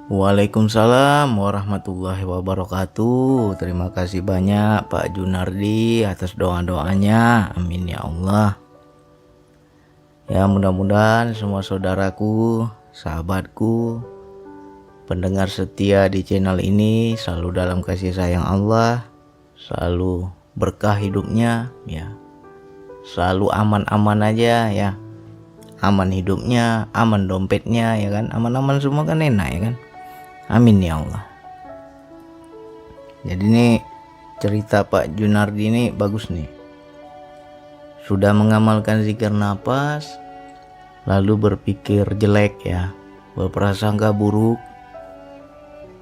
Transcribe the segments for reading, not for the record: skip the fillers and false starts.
Waalaikumsalam warahmatullahi wabarakatuh. Terima kasih banyak Pak Junardi atas doa-doanya. Amin ya Allah. Ya, mudah-mudahan semua saudaraku, sahabatku, pendengar setia di channel ini selalu dalam kasih sayang Allah, selalu berkah hidupnya ya. Selalu aman-aman aja ya. Aman hidupnya, aman dompetnya ya kan. Aman-aman semua kan enak ya kan. Amin ya Allah. Jadi nih cerita Pak Junardi ini bagus nih. Sudah mengamalkan zikir napas, lalu berpikir jelek ya, berprasangka buruk,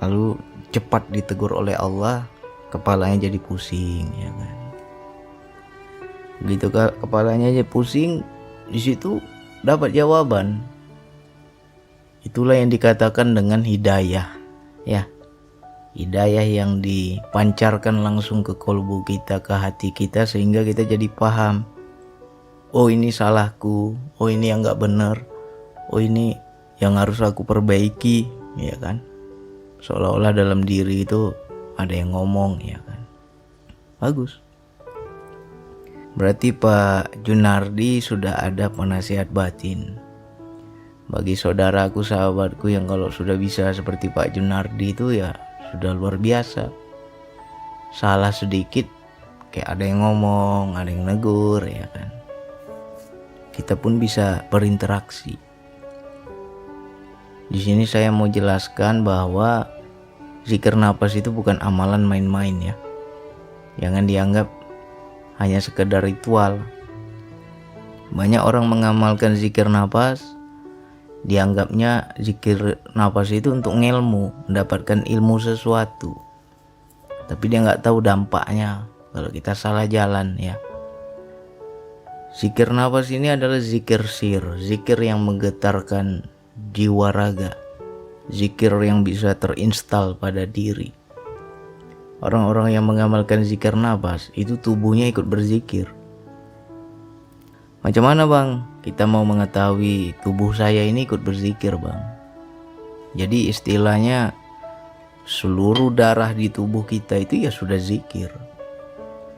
lalu cepat ditegur oleh Allah, kepalanya jadi pusing ya kan. Begitu kepalanya aja pusing, di situ dapat jawaban. Itulah yang dikatakan dengan hidayah ya. Hidayah yang dipancarkan langsung ke kolbu kita, ke hati kita, sehingga kita jadi paham. Oh, ini salahku, oh ini yang gak benar, oh ini yang harus aku perbaiki ya kan. Seolah-olah dalam diri itu ada yang ngomong ya kan. Bagus. Berarti Pak Junardi sudah ada penasihat batin. Bagi saudaraku, sahabatku yang kalau sudah bisa seperti Pak Junardi itu ya sudah luar biasa. Salah sedikit kayak ada yang ngomong, ada yang negur ya kan. Kita pun bisa berinteraksi. Di sini saya mau jelaskan bahwa zikir napas itu bukan amalan main-main ya. Jangan dianggap hanya sekedar ritual. Banyak orang mengamalkan zikir napas, dianggapnya zikir napas itu untuk ngilmu, mendapatkan ilmu sesuatu. Tapi dia nggak tahu dampaknya kalau kita salah jalan ya. Zikir napas ini adalah zikir sir, zikir yang menggetarkan jiwa raga, zikir yang bisa terinstal pada diri. Orang-orang yang mengamalkan zikir napas itu tubuhnya ikut berzikir. Macam mana bang? Kita mau mengetahui tubuh saya ini ikut berzikir bang. Jadi istilahnya seluruh darah di tubuh kita itu ya sudah zikir.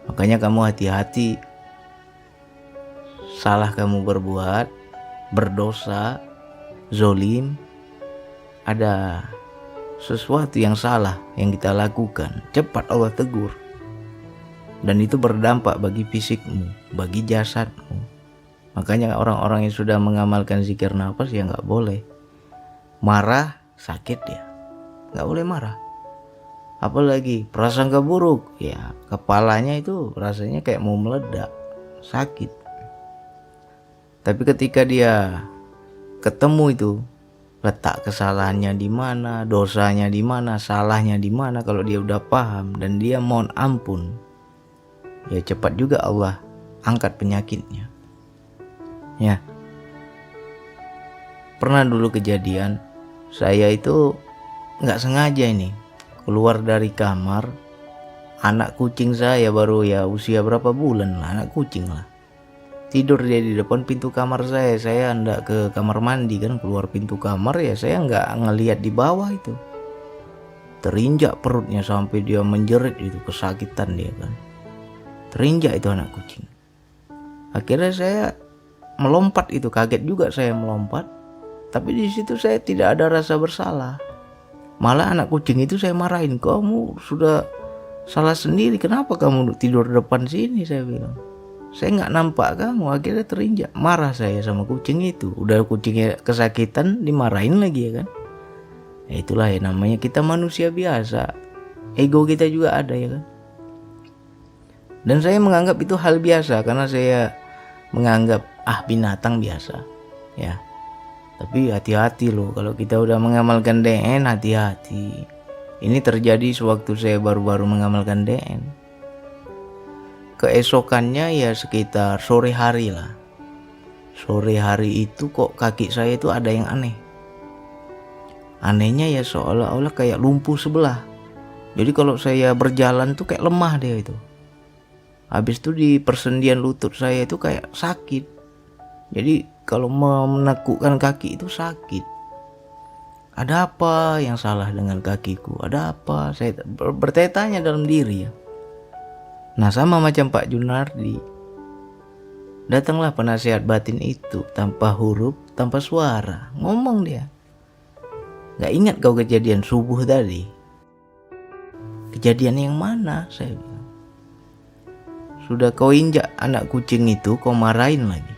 Makanya kamu hati-hati. Salah kamu berbuat, berdosa, zolim, ada sesuatu yang salah yang kita lakukan, cepat Allah tegur. Dan itu berdampak bagi fisikmu, bagi jasadmu. Makanya orang-orang yang sudah mengamalkan zikir nafas ya nggak boleh marah, sakit ya, nggak boleh marah. Apalagi prasangka buruk ya, kepalanya itu rasanya kayak mau meledak, sakit. Tapi ketika dia ketemu itu letak kesalahannya di mana, dosanya di mana, salahnya di mana, kalau dia udah paham dan dia mohon ampun, ya cepat juga Allah angkat penyakitnya. Ya. Pernah dulu kejadian saya itu nggak sengaja ini keluar dari kamar, anak kucing saya baru ya usia berapa bulan lah, anak kucing lah. Tidur dia di depan pintu kamar saya hendak ke kamar mandi kan, keluar pintu kamar ya saya nggak ngelihat di bawah itu. Terinjak perutnya sampai dia menjerit itu, kesakitan dia kan. Terinjak itu anak kucing. Akhirnya saya melompat itu, kaget juga saya melompat. Tapi di situ saya tidak ada rasa bersalah. Malah anak kucing itu saya marahin, kamu sudah salah sendiri, kenapa kamu tidur depan sini, saya bilang. Saya nggak nampak kamu, akhirnya terinjak. Marah saya sama kucing itu. Udah kucingnya kesakitan dimarahin lagi ya kan. Ya itulah ya namanya kita manusia biasa. Ego kita juga ada ya kan. Dan saya menganggap itu hal biasa karena saya menganggap binatang biasa ya. Tapi hati-hati loh, kalau kita udah mengamalkan DN hati-hati. Ini terjadi sewaktu saya baru-baru mengamalkan DN. Keesokannya ya sekitar sore hari lah. Sore hari itu kok kaki saya itu ada yang aneh. Anehnya ya seolah-olah kayak lumpuh sebelah. Jadi kalau saya berjalan tuh kayak lemah dia itu. Habis itu di persendian lutut saya itu kayak sakit. Jadi kalau menekukkan kaki itu sakit. ada apa yang salah dengan kakiku, ada apa? Saya bertanya-tanya dalam diri ya. Nah sama macam Pak Junardi, datanglah penasihat batin itu tanpa huruf, tanpa suara, ngomong dia. Gak ingat kau kejadian subuh tadi? Kejadian yang mana? Saya bilang. Sudah kau injak anak kucing itu, kau marahin lagi.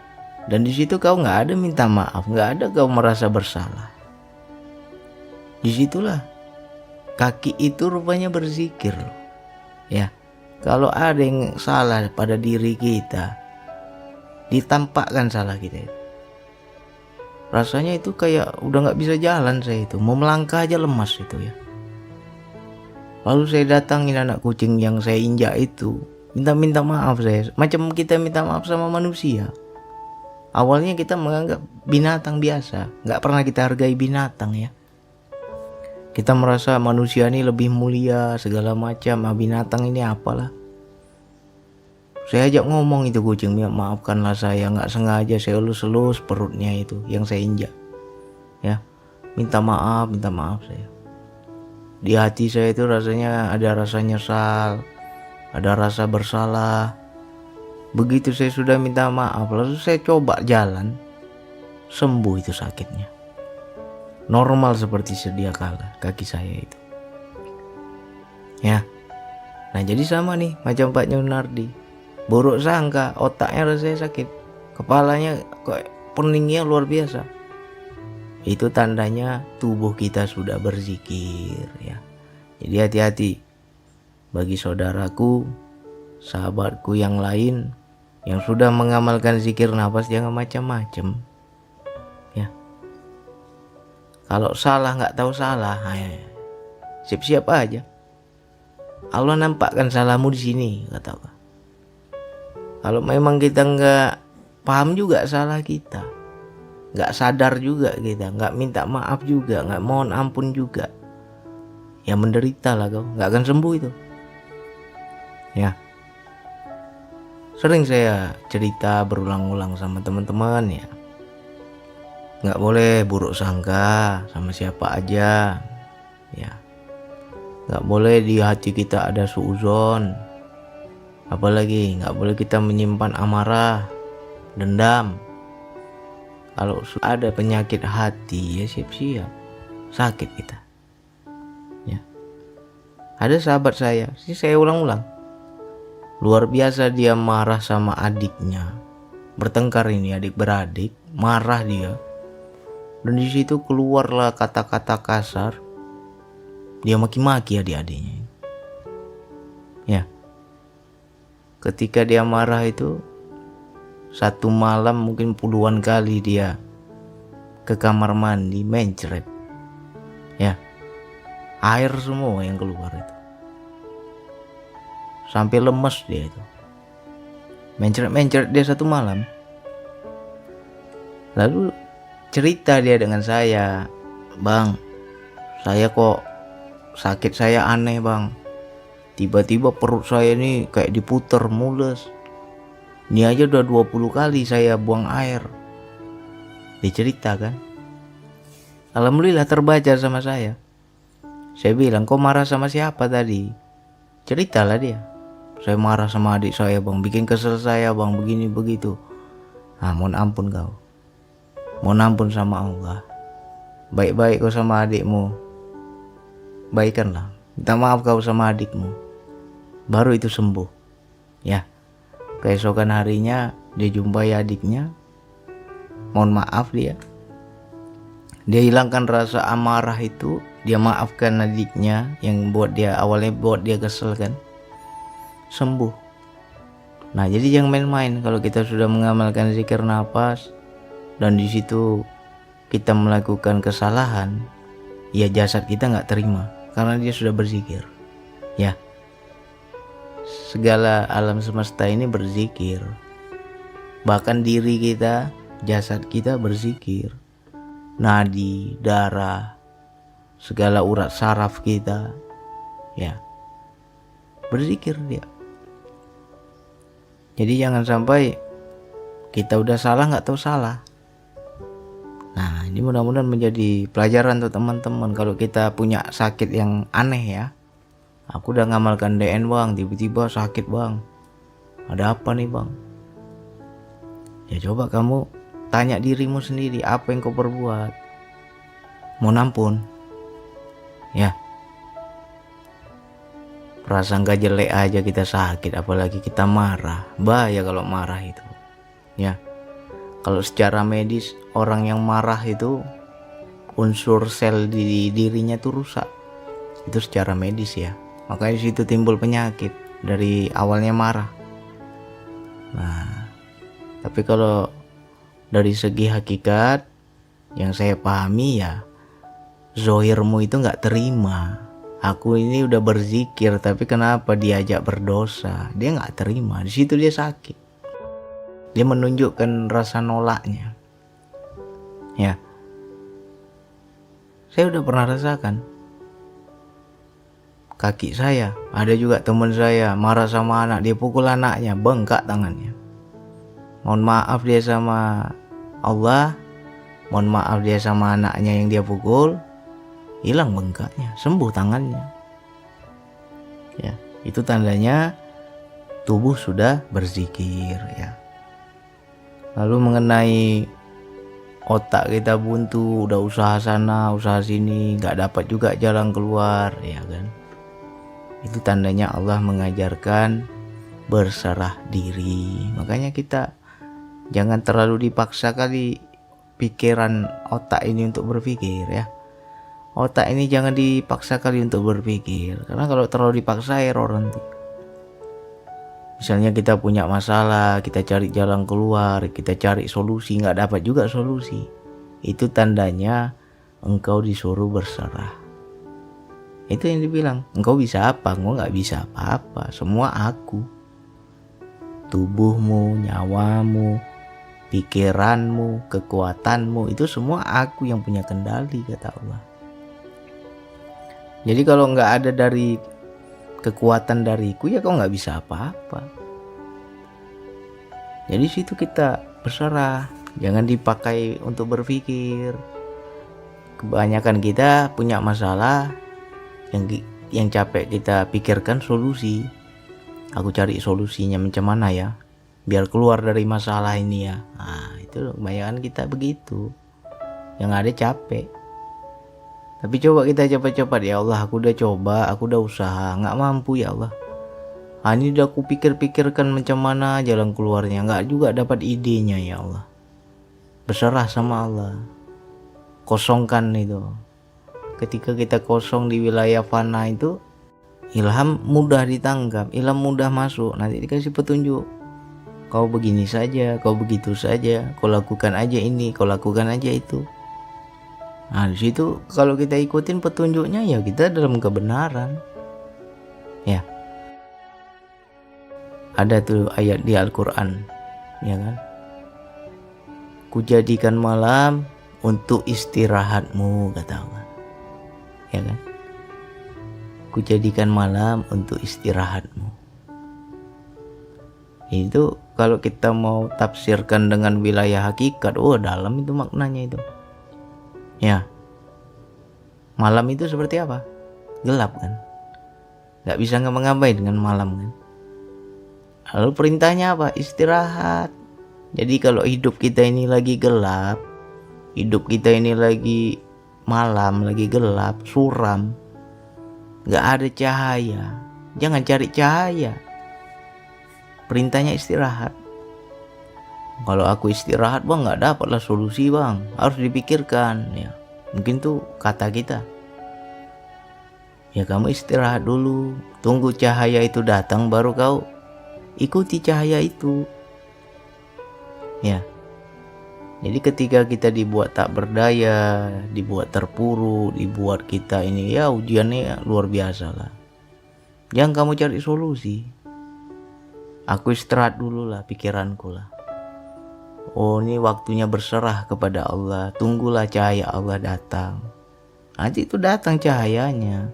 Dan di situ kau nggak ada minta maaf, nggak ada kau merasa bersalah. Disitulah kaki itu rupanya berzikir loh. Ya, kalau ada yang salah pada diri kita, ditampakkan salah kita itu. Rasanya itu kayak udah nggak bisa jalan saya itu, mau melangkah aja lemas itu ya. Lalu saya datangin anak kucing yang saya injak itu, minta maaf saya, macam kita minta maaf sama manusia. Awalnya kita menganggap binatang biasa, nggak pernah kita hargai binatang ya. Kita merasa manusia ini lebih mulia segala macam, binatang ini apalah. Saya ajak ngomong itu kucing, maafkanlah saya, nggak sengaja saya elus-elus perutnya itu yang saya injak. Ya, minta maaf saya. Di hati saya itu rasanya ada rasa nyesal, ada rasa bersalah. Begitu saya sudah minta maaf, lalu saya coba jalan, sembuh itu sakitnya. Normal seperti sedia kala kaki saya itu. Ya, nah jadi sama nih macam Pak Junardi. Buruk sangka, otaknya rasanya sakit, kepalanya kok peningnya luar biasa. Itu tandanya tubuh kita sudah berzikir ya. Jadi hati-hati bagi saudaraku, sahabatku yang lain yang sudah mengamalkan zikir nafas, jangan macam-macam ya. Kalau salah nggak tahu salah, siap-siap aja. Allah nampakkan salahmu di sini, kata Allah. Kalau memang kita nggak paham juga salah kita, nggak sadar juga kita, nggak minta maaf juga, nggak mohon ampun juga, ya menderita lah kau, nggak akan sembuh itu. Ya, sering saya cerita berulang-ulang sama teman-teman ya, nggak boleh buruk sangka sama siapa aja, ya, nggak boleh di hati kita ada suudzon. Apalagi nggak boleh kita menyimpan amarah, dendam. Kalau ada penyakit hati ya siap-siap sakit kita. Ya. Ada sahabat saya, saya ulang-ulang. Luar biasa dia marah sama adiknya. Bertengkar ini adik beradik, marah dia. Dan di situ keluarlah kata-kata kasar. Dia maki-maki adik-adiknya. Ya. Ketika dia marah itu, satu malam mungkin puluhan kali dia ke kamar mandi mencret. Ya, air semua yang keluar itu. Sampai lemes dia itu. Mencret dia satu malam. Lalu cerita dia dengan saya, "Bang, saya kok sakit saya aneh bang. Tiba-tiba perut saya ini kayak diputer mules. Ini aja udah 20 kali saya buang air." Diceritakan. Alhamdulillah terbaca sama saya. Saya bilang, "Kau marah sama siapa tadi?" Ceritalah dia. "Saya marah sama adik saya bang, bikin kesel saya bang, begini begitu." Mohon ampun kau. Mohon ampun sama Allah. Baik-baik kau sama adikmu. Baikkanlah. Minta maaf kau sama adikmu. Baru itu sembuh. Ya. Keesokan harinya dia jumpai adiknya. Mohon maaf dia. Dia hilangkan rasa amarah itu. Dia maafkan adiknya yang awalnya buat dia kesel kan. Sembuh. Nah, jadi jangan main-main kalau kita sudah mengamalkan zikir nafas dan di situ kita melakukan kesalahan, ya jasad kita nggak terima karena dia sudah berzikir. Ya. Segala alam semesta ini berzikir. Bahkan diri kita, jasad kita berzikir. Nadi, darah, segala urat saraf kita, ya, berzikir dia. Jadi jangan sampai kita udah salah nggak tahu salah. Nah, ini mudah-mudahan menjadi pelajaran untuk teman-teman. Kalau kita punya sakit yang aneh ya, aku udah ngamalkan DN bang, tiba-tiba sakit bang, ada apa nih bang? Ya coba kamu tanya dirimu sendiri, apa yang kau perbuat? Mau nampun? Ya, prasangka jelek aja kita sakit, apalagi kita marah. Bahaya kalau marah itu. Ya, kalau secara medis orang yang marah itu unsur sel di dirinya tuh rusak. Itu secara medis ya. Makanya di situ timbul penyakit dari awalnya marah. Nah, tapi kalau dari segi hakikat yang saya pahami ya, zohirmu itu nggak terima. Aku ini udah berzikir, tapi kenapa diajak berdosa? Dia nggak terima. Di situ dia sakit. Dia menunjukkan rasa nolaknya. Ya, saya udah pernah rasakan. Kaki saya, ada juga teman saya marah sama anak, dia pukul anaknya, bengkak tangannya. Mohon maaf dia sama Allah, mohon maaf dia sama anaknya yang dia pukul, hilang bengkaknya, sembuh tangannya. Ya, itu tandanya tubuh sudah berzikir ya. Lalu mengenai otak kita buntu, udah usaha sana, usaha sini, gak dapat juga jalan keluar, ya kan? Itu tandanya Allah mengajarkan berserah diri. Makanya kita jangan terlalu dipaksa kali pikiran otak ini untuk berpikir ya. Otak ini jangan dipaksa kali untuk berpikir, karena kalau terlalu dipaksa error nanti. Misalnya kita punya masalah, kita cari jalan keluar, kita cari solusi, nggak dapat juga solusi. Itu tandanya engkau disuruh berserah. Itu yang dibilang, engkau bisa apa? Engkau nggak bisa apa-apa, semua aku. Tubuhmu, nyawamu, pikiranmu, kekuatanmu, itu semua aku yang punya kendali, kata Allah. Jadi kalau nggak ada dari kekuatan dariku, ya kau nggak bisa apa-apa. Jadi situ kita berserah, jangan dipakai untuk berpikir. Kebanyakan kita punya masalah, yang capek kita pikirkan solusi. Aku cari solusinya macam mana ya, biar keluar dari masalah ini ya. Nah, itu kebanyakan kita begitu. Yang ada capek. Tapi coba kita cepat-cepat, ya Allah, aku udah coba, aku udah usaha, nggak mampu ya Allah. Ini udah aku pikir-pikirkan macam mana jalan keluarnya, nggak juga dapat idenya ya Allah. Berserah sama Allah, kosongkan itu. Ketika kita kosong di wilayah fana itu, ilham mudah ditangkap, ilham mudah masuk, nanti dikasih petunjuk. Kau begini saja, kau begitu saja, kau lakukan aja ini, kau lakukan aja itu. Nah, di situ kalau kita ikutin petunjuknya, ya kita dalam kebenaran. Ya. Ada tuh ayat di Al-Qur'an, ya kan? Kujadikan malam untuk istirahatmu, kata Allah. Ya kan? Kujadikan malam untuk istirahatmu. Itu kalau kita mau tafsirkan dengan wilayah hakikat, dalam itu maknanya itu. Ya, malam itu seperti apa? Gelap kan? Gak bisa ngapa-ngapain dengan malam kan? Lalu perintahnya apa? Istirahat. Jadi kalau hidup kita ini lagi gelap, hidup kita ini lagi malam, lagi gelap, suram, gak ada cahaya, jangan cari cahaya. Perintahnya istirahat. Kalau aku istirahat bang, gak dapatlah solusi bang, harus dipikirkan ya. Mungkin tuh kata kita, ya kamu istirahat dulu, tunggu cahaya itu datang, baru kau ikuti cahaya itu. Ya, jadi ketika kita dibuat tak berdaya, dibuat terpuruk, dibuat kita ini ya ujiannya luar biasa lah, jangan kamu cari solusi. Aku istirahat dulu lah pikiranku lah. Ini waktunya berserah kepada Allah. Tunggulah cahaya Allah datang. Nanti itu datang cahayanya.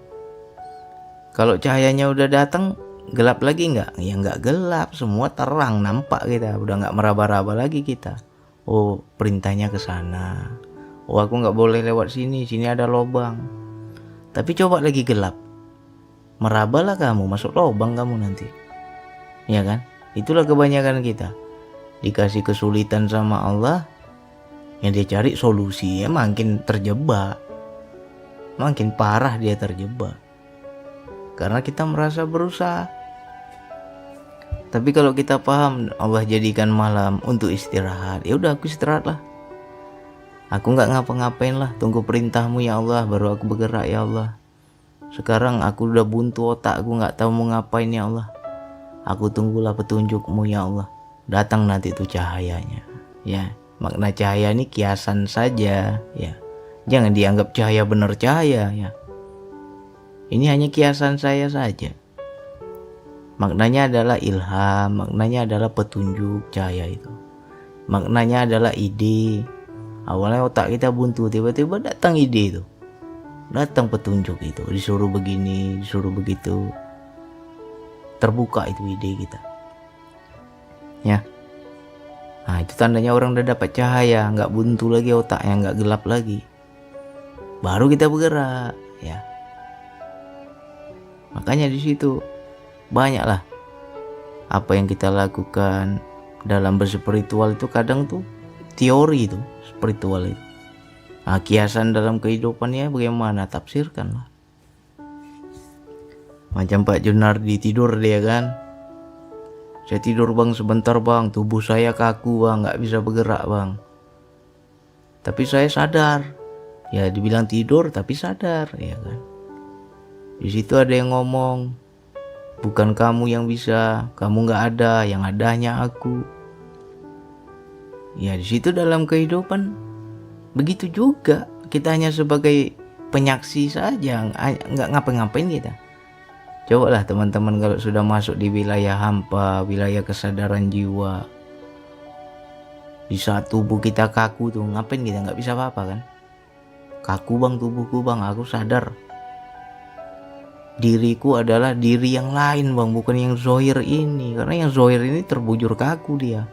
Kalau cahayanya udah datang, gelap lagi nggak? Ya nggak gelap, semua terang, nampak kita. Udah nggak meraba-raba lagi kita. Perintahnya ke sana. Oh aku nggak boleh lewat sini, sini ada lubang. Tapi coba lagi gelap, merabalah kamu, masuk lubang kamu nanti. Ya kan? Itulah kebanyakan kita. Dikasih kesulitan sama Allah, yang dia cari solusi, ya makin terjebak. Makin parah dia terjebak. Karena kita merasa berusaha. Tapi kalau kita paham Allah jadikan malam untuk istirahat, ya udah aku istirahat lah. Aku nggak ngapa-ngapain lah, tunggu perintahmu ya Allah, baru aku bergerak ya Allah. Sekarang aku udah buntu otak, aku nggak tahu mau ngapain ya Allah. Aku tunggulah petunjukmu ya Allah. Datang nanti itu cahayanya. Ya, makna cahaya ini kiasan saja. Ya, jangan dianggap cahaya benar cahaya ya. Ini hanya kiasan saya saja. Maknanya adalah ilham, maknanya adalah petunjuk cahaya itu. Maknanya adalah ide. Awalnya otak kita buntu, tiba-tiba datang ide itu. Datang petunjuk itu, disuruh begini, disuruh begitu. Terbuka itu ide kita. Ya. Nah, itu tandanya orang udah dapat cahaya, nggak buntu lagi otaknya, nggak gelap lagi. Baru kita bergerak, ya. Makanya di situ banyaklah apa yang kita lakukan dalam berspiritual itu kadang tuh teori itu spiritual itu. Nah, kiasan dalam kehidupannya bagaimana, tafsirkanlah. Macam Pak Junardi tidur dia kan. Saya tidur bang sebentar bang, tubuh saya kaku bang, nggak bisa bergerak bang. Tapi saya sadar, ya dibilang tidur tapi sadar, ya kan. Di situ ada yang ngomong, bukan kamu yang bisa, kamu nggak ada, yang adanya aku. Ya di situ dalam kehidupan begitu juga, kita hanya sebagai penyaksi saja, nggak ngapa-ngapain kita. Cobalah teman-teman kalau sudah masuk di wilayah hampa, wilayah kesadaran jiwa, di saat tubuh kita kaku tuh, ngapain kita, nggak bisa apa-apa kan. Kaku bang tubuhku bang, aku sadar diriku adalah diri yang lain bang, bukan yang zohir ini. Karena yang zohir ini terbujur kaku dia.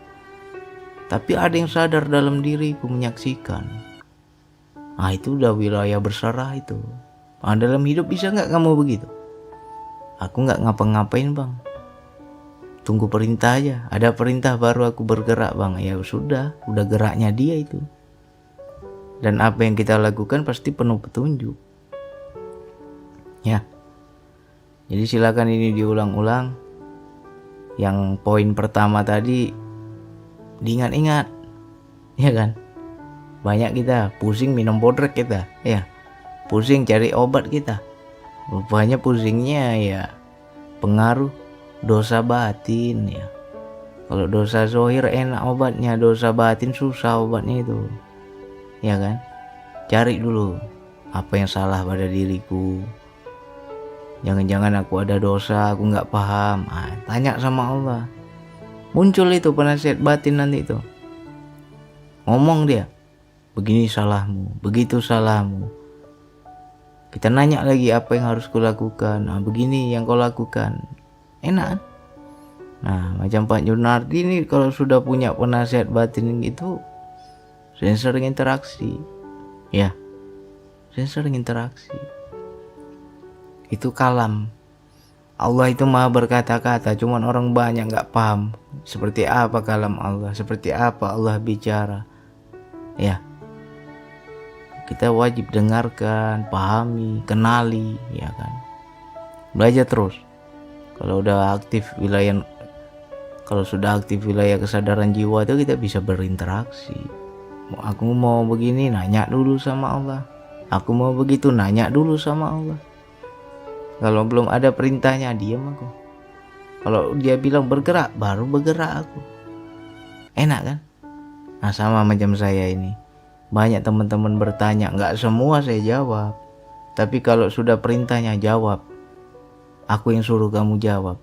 Tapi ada yang sadar dalam diriku menyaksikan. Nah itu udah wilayah berserah itu. Nah, dalam hidup bisa nggak kamu begitu? Aku nggak ngapa-ngapain bang, tunggu perintah aja. Ada perintah baru aku bergerak bang. Ya sudah, udah geraknya dia itu. Dan apa yang kita lakukan pasti penuh petunjuk. Ya. Jadi silakan ini diulang-ulang. Yang poin pertama tadi diingat-ingat, ya kan? Banyak kita pusing minum bodrek kita, ya. Pusing cari obat kita. Rupanya pusingnya ya pengaruh dosa batin ya. Kalau dosa zohir enak obatnya, dosa batin susah obatnya itu. Ya kan? Cari dulu apa yang salah pada diriku. Jangan-jangan aku ada dosa, aku nggak paham. Tanya sama Allah. Muncul itu penasihat batin nanti itu. Ngomong dia, begini salahmu, begitu salahmu. Kita nanya lagi apa yang harus kulakukan. Nah begini yang kau lakukan. Enak kan? Nah macam Pak Junardi ini kalau sudah punya penasihat batin itu, sering interaksi. Ya, sering interaksi. Itu kalam. Allah itu maha berkata-kata, cuman orang banyak nggak paham seperti apa kalam Allah, seperti apa Allah bicara. Ya, kita wajib dengarkan, pahami, kenali, ya kan. Belajar terus. Kalau sudah aktif wilayah kesadaran jiwa itu kita bisa berinteraksi. Aku mau begini, nanya dulu sama Allah. Aku mau begitu, nanya dulu sama Allah. Kalau belum ada perintahnya, diam aku. Kalau dia bilang bergerak, baru bergerak aku. Enak kan? Nah sama macam saya ini. Banyak teman-teman bertanya, nggak semua saya jawab. Tapi kalau sudah perintahnya jawab. Aku yang suruh kamu jawab.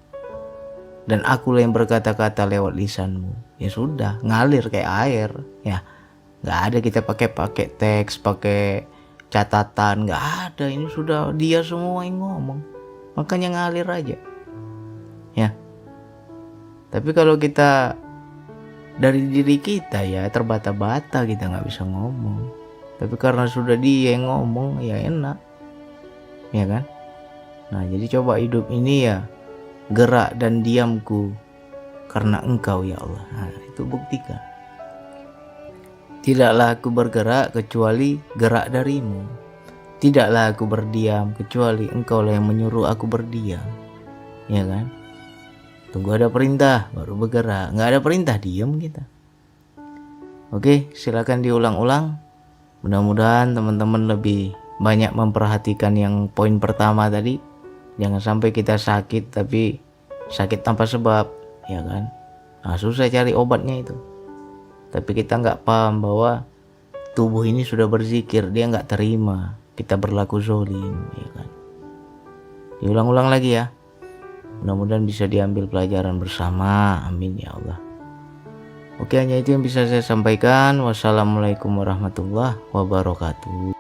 Dan akulah yang berkata-kata lewat lisanmu. Ya sudah, ngalir kayak air. Ya, nggak ada kita pakai teks, pakai catatan, nggak ada. Ini sudah dia semua yang ngomong. Makanya ngalir aja. Ya. Tapi kalau kita dari diri kita ya terbata-bata, kita nggak bisa ngomong. Tapi karena sudah dia yang ngomong, ya enak, ya kan? Nah, jadi coba hidup ini ya, gerak dan diamku karena Engkau ya Allah. Nah, itu buktikan. Tidaklah aku bergerak kecuali gerak darimu. Tidaklah aku berdiam kecuali Engkaulah yang menyuruh aku berdiam. Ya kan? Tunggu ada perintah baru bergerak. Nggak ada perintah, diam kita. Oke, silakan diulang-ulang. Mudah-mudahan teman-teman lebih banyak memperhatikan yang poin pertama tadi. Jangan sampai kita sakit tapi sakit tanpa sebab, ya kan? Nah, susah cari obatnya itu. Tapi kita nggak paham bahwa tubuh ini sudah berzikir, dia nggak terima kita berlaku zalim, ya kan? Diulang-ulang lagi ya. Mudah-mudahan bisa diambil pelajaran bersama. Amin ya Allah. Oke, hanya itu yang bisa saya sampaikan. Wassalamualaikum warahmatullahi wabarakatuh.